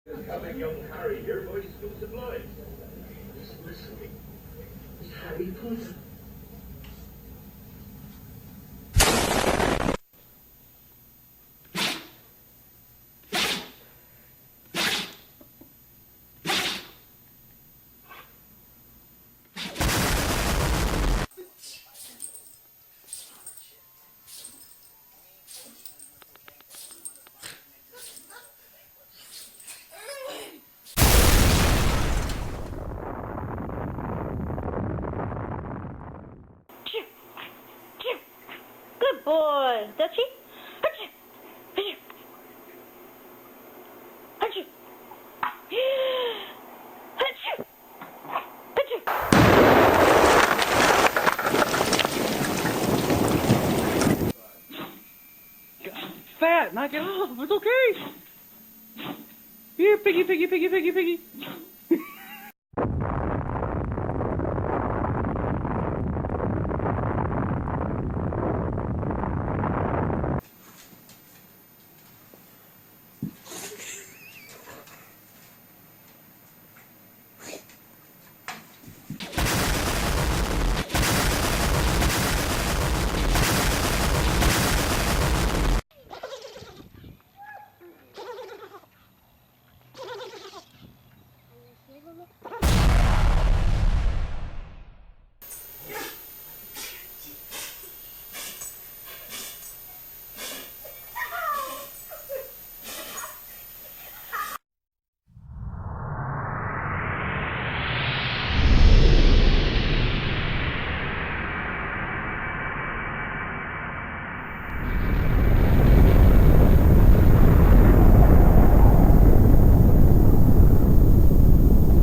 Coming young Harry here by school supplies. Listening. It's Harry Potter. Good boy, Dutchie. Achoo. Achoo. Achoo. Achoo. Fat, knock it off. It's okay. Here, piggy, piggy, piggy, piggy, piggy.